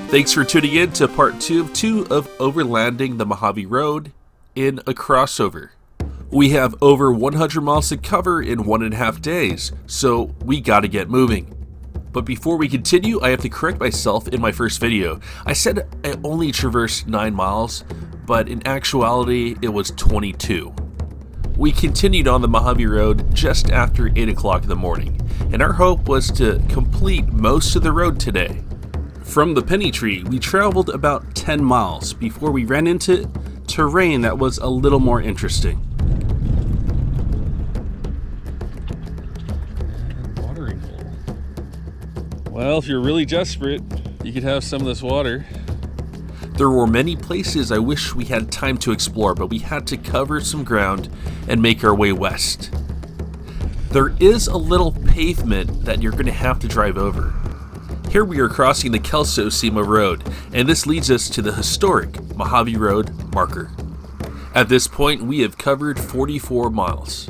Thanks for tuning in to part 2 of Overlanding the Mojave Road in a crossover. We have over 100 miles to cover in 1.5 days, so we gotta get moving. But before we continue, I have to correct myself in my first video. I said I only traversed 9 miles, but in actuality it was 22. We continued on the Mojave Road just after 8 o'clock in the morning, and our hope was to complete most of the road today. From the Penny Tree, we traveled about 10 miles before we ran into terrain that was a little more interesting. Watering hole. Well, if you're really desperate, you could have some of this water. There were many places I wish we had time to explore, but we had to cover some ground and make our way west. There is a little pavement that you're going to have to drive over. Here we are crossing the CROSSOVERLANDING Road, and this leads us to the historic Mojave Road marker. At this point, we have covered 44 miles.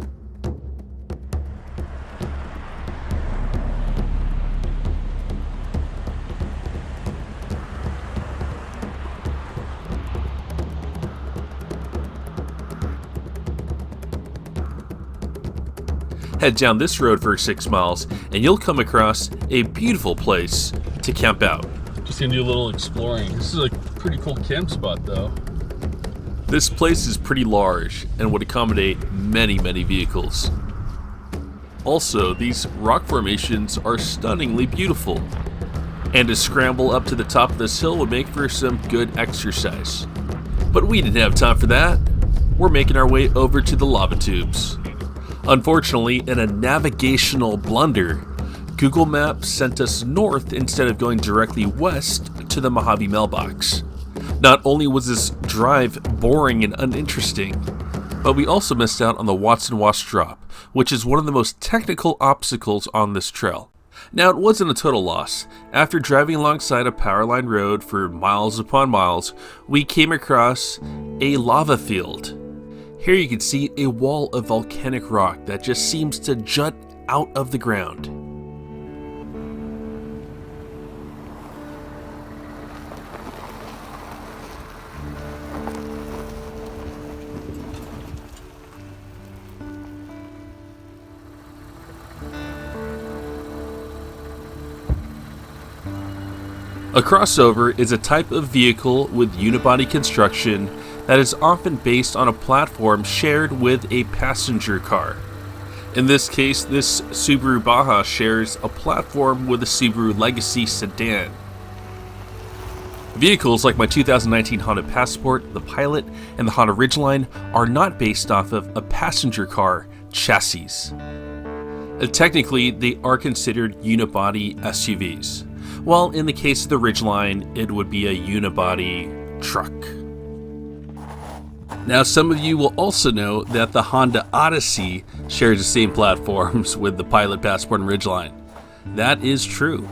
Head down this road for 6 miles and you'll come across a beautiful place to camp out. Just gonna do a little exploring. This is a pretty cool camp spot though. This place is pretty large and would accommodate many vehicles. Also, these rock formations are stunningly beautiful, and to scramble up to the top of this hill would make for some good exercise. But we didn't have time for that. We're making our way over to the lava tubes. Unfortunately, in a navigational blunder, Google Maps sent us north instead of going directly west to the Mojave mailbox. Not only was this drive boring and uninteresting, but we also missed out on the Watson Wash Drop, which is one of the most technical obstacles on this trail. Now, it wasn't a total loss. After driving alongside a powerline road for miles upon miles, we came across a lava field. Here you can see a wall of volcanic rock that just seems to jut out of the ground. A crossover is a type of vehicle with unibody construction that is often based on a platform shared with a passenger car. In this case, this Subaru Baja shares a platform with a Subaru Legacy sedan. Vehicles like my 2019 Honda Passport, the Pilot, and the Honda Ridgeline are not based off of a passenger car chassis. Technically, they are considered unibody SUVs, while in the case of the Ridgeline, it would be a unibody truck. Now, some of you will also know that the Honda Odyssey shares the same platforms with the Pilot, Passport, and Ridgeline. That is true.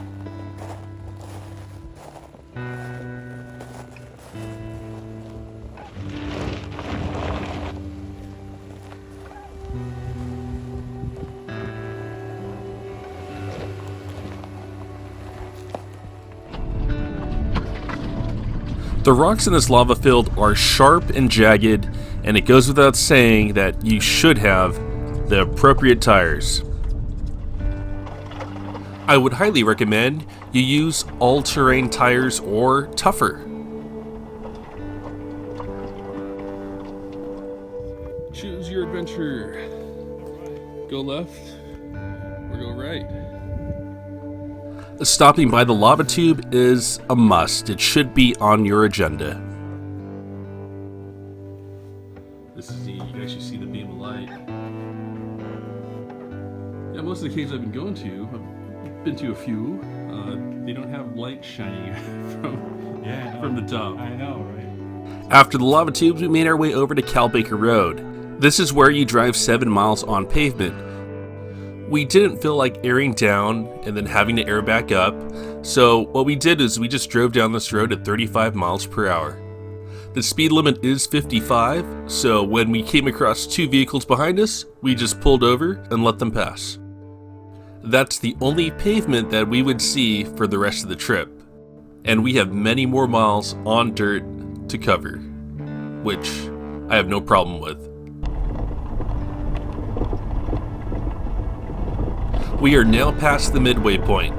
The rocks in this lava field are sharp and jagged, and it goes without saying that you should have the appropriate tires. I would highly recommend you use all-terrain tires or tougher. Choose your adventure. Go left or go right. Stopping by the lava tube is a must. It should be on your agenda. This is you can actually see the beam of light. Yeah, most of the caves I've been going to, I've been to a few, they don't have light shining from the top. I know, right? After the lava tubes, we made our way over to Cal Baker Road. This is where you drive 7 miles on pavement. We didn't feel like airing down and then having to air back up, so what we did is we just drove down this road at 35 miles per hour. The speed limit is 55, so when we came across 2 vehicles behind us, we just pulled over and let them pass. That's the only pavement that we would see for the rest of the trip. and we have many more miles on dirt to cover, which I have no problem with. We are now past the midway point.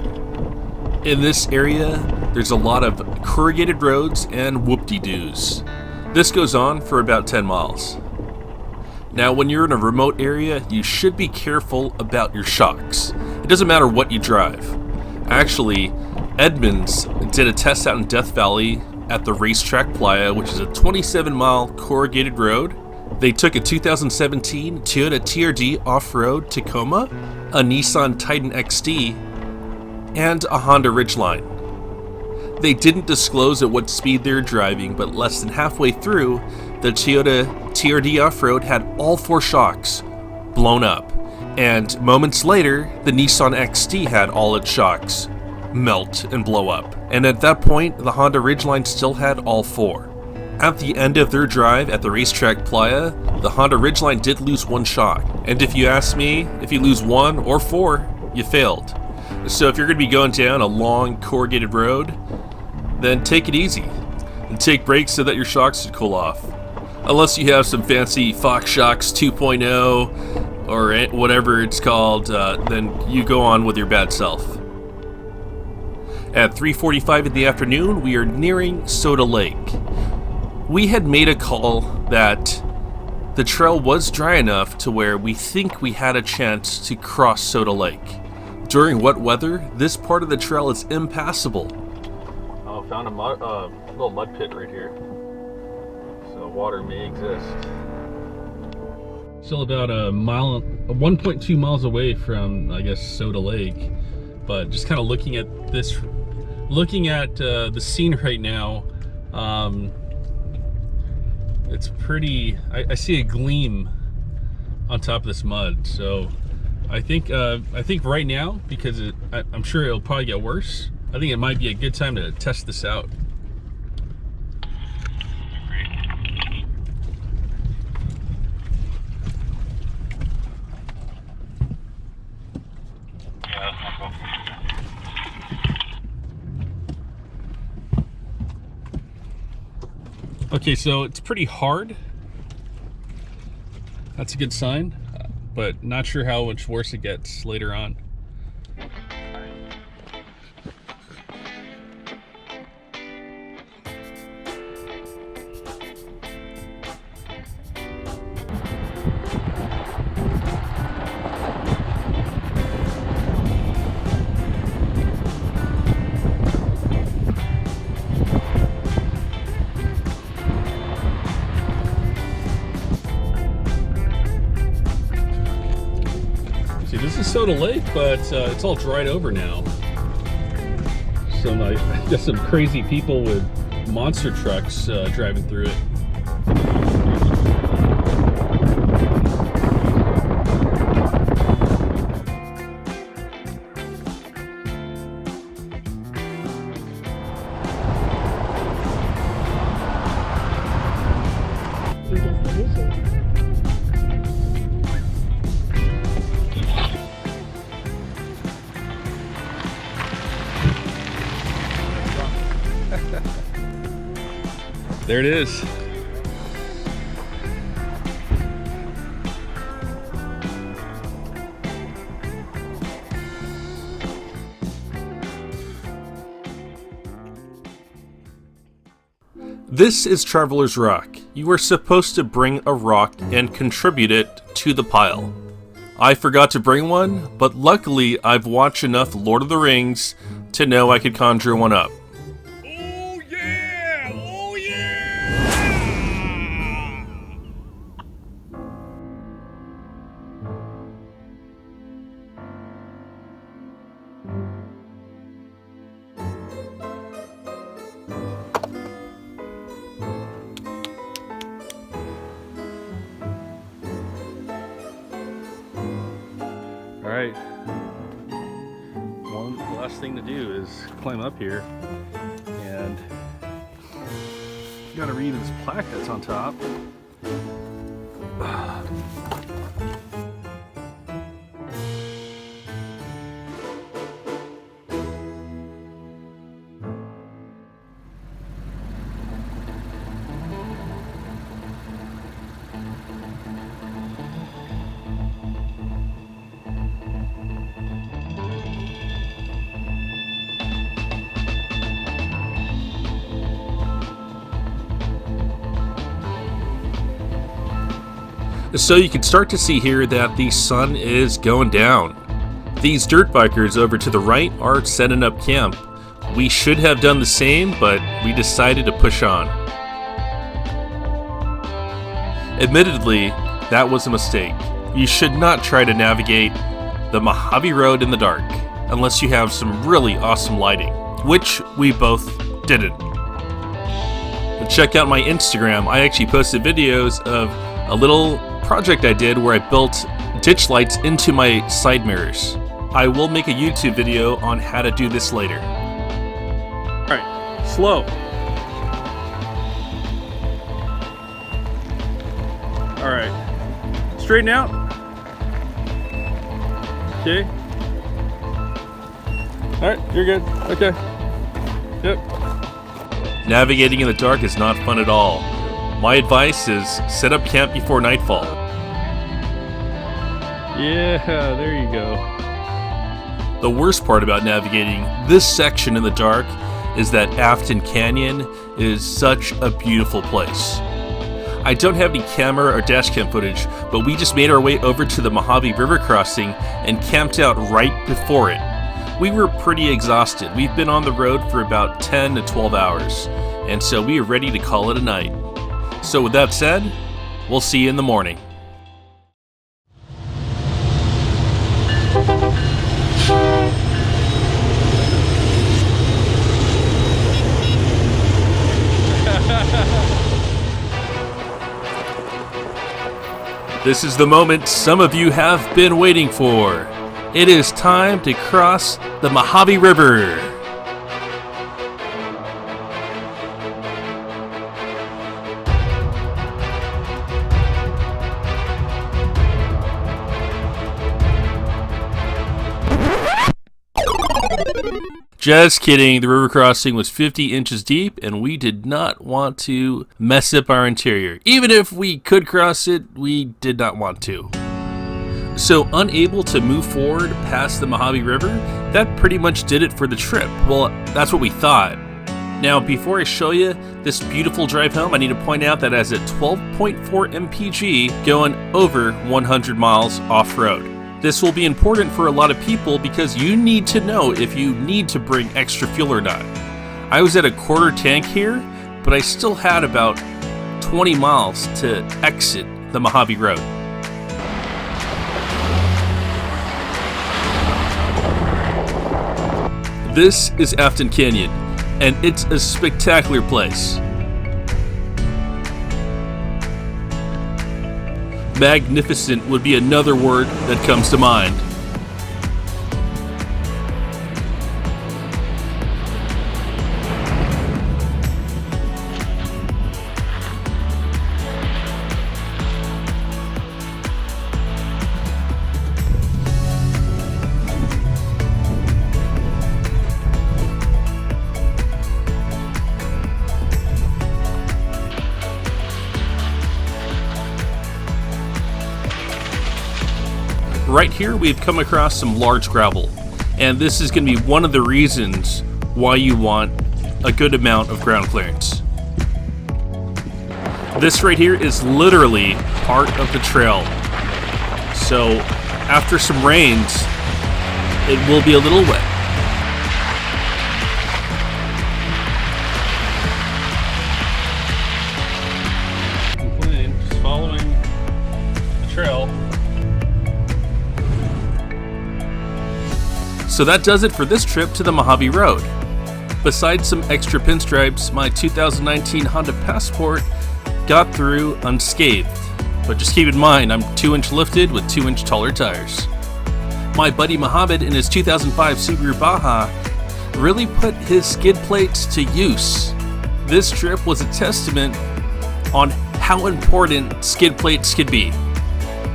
In this area, there's a lot of corrugated roads and whoop-de-doos. This goes on for about 10 miles. Now, when you're in a remote area, you should be careful about your shocks. It doesn't matter what you drive. Actually, Edmonds did a test out in Death Valley at the Racetrack Playa, which is a 27-mile corrugated road. They took a 2017 Toyota TRD off-road Tacoma, a Nissan Titan XD, and a Honda Ridgeline. They didn't disclose at what speed they were driving, but less than halfway through, the Toyota TRD off-road had all 4 shocks blown up, and moments later, the Nissan XD had all its shocks melt and blow up. And at that point, the Honda Ridgeline still had all 4. At the end of their drive at the Racetrack Playa, the Honda Ridgeline did lose 1 shock. And if you ask me, if you lose 1 or 4, you failed. So if you're going to be going down a long corrugated road, then take it easy and take breaks so that your shocks should cool off. Unless you have some fancy Fox Shocks 2.0 or whatever it's called, then you go on with your bad self. At 3:45 in the afternoon, we are nearing Soda Lake. We had made a call that the trail was dry enough to where we think we had a chance to cross Soda Lake. During wet weather, this part of the trail is impassable. Oh, found a little mud pit right here. So water may exist. Still about 1.2 miles away from, I guess, Soda Lake. But just kind of looking at this, the scene right now, it's pretty. I see a gleam on top of this mud. So I think right now, because I'm sure it'll probably get worse, I think it might be a good time to test this out. Okay, so it's pretty hard. That's a good sign, but not sure how much worse it gets later on. This is Soda Lake, but it's all dried over now. So I got some crazy people with monster trucks driving through it. There it is. This is Traveler's Rock. You are supposed to bring a rock and contribute it to the pile. I forgot to bring one, but luckily I've watched enough Lord of the Rings to know I could conjure one up. Alright, the last thing to do is climb up here, and you gotta read this plaque that's on top. So you can start to see here that the sun is going down. These dirt bikers over to the right are setting up camp. We should have done the same, but we decided to push on. Admittedly, that was a mistake. You should not try to navigate the Mojave Road in the dark, unless you have some really awesome lighting, which we both didn't. But check out my Instagram. I actually posted videos of a little project I did where I built ditch lights into my side mirrors. I will make a YouTube video on how to do this later. Alright, slow. Alright, straighten out. Okay. Alright, you're good. Okay. Yep. Navigating in the dark is not fun at all. My advice is set up camp before nightfall. Yeah, there you go. The worst part about navigating this section in the dark is that Afton Canyon is such a beautiful place. I don't have any camera or dash cam footage, but we just made our way over to the Mojave River crossing and camped out right before it. We were pretty exhausted. We've been on the road for about 10 to 12 hours, and so we are ready to call it a night. So with that said, we'll see you in the morning. This is the moment some of you have been waiting for. It is time to cross the Mojave River. Just kidding, the river crossing was 50 inches deep and we did not want to mess up our interior. Even if we could cross it, we did not want to. So unable to move forward past the Mojave River, that pretty much did it for the trip. Well, that's what we thought. Now, before I show you this beautiful drive home, I need to point out that it has a 12.4 mpg going over 100 miles off-road. This will be important for a lot of people because you need to know if you need to bring extra fuel or not. I was at a quarter tank here, but I still had about 20 miles to exit the Mojave Road. This is Afton Canyon, and it's a spectacular place. Magnificent would be another word that comes to mind. Right here we've come across some large gravel, and this is going to be one of the reasons why you want a good amount of ground clearance. This right here is literally part of the trail, so after some rains it will be a little wet. Just following the trail. So that does it for this trip to the Mojave Road. Besides some extra pinstripes, my 2019 Honda Passport got through unscathed. But just keep in mind, I'm 2-inch lifted with 2-inch taller tires. My buddy Mohammed in his 2005 Subaru Baja really put his skid plates to use. This trip was a testament on how important skid plates could be.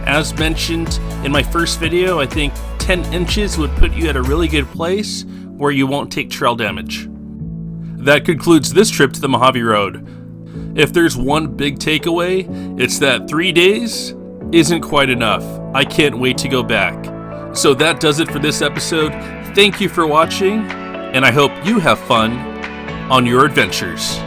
As mentioned in my first video, I think 10 inches would put you at a really good place where you won't take trail damage. That concludes this trip to the Mojave Road. If there's one big takeaway, it's that 3 days isn't quite enough. I can't wait to go back. So that does it for this episode. Thank you for watching, and I hope you have fun on your adventures.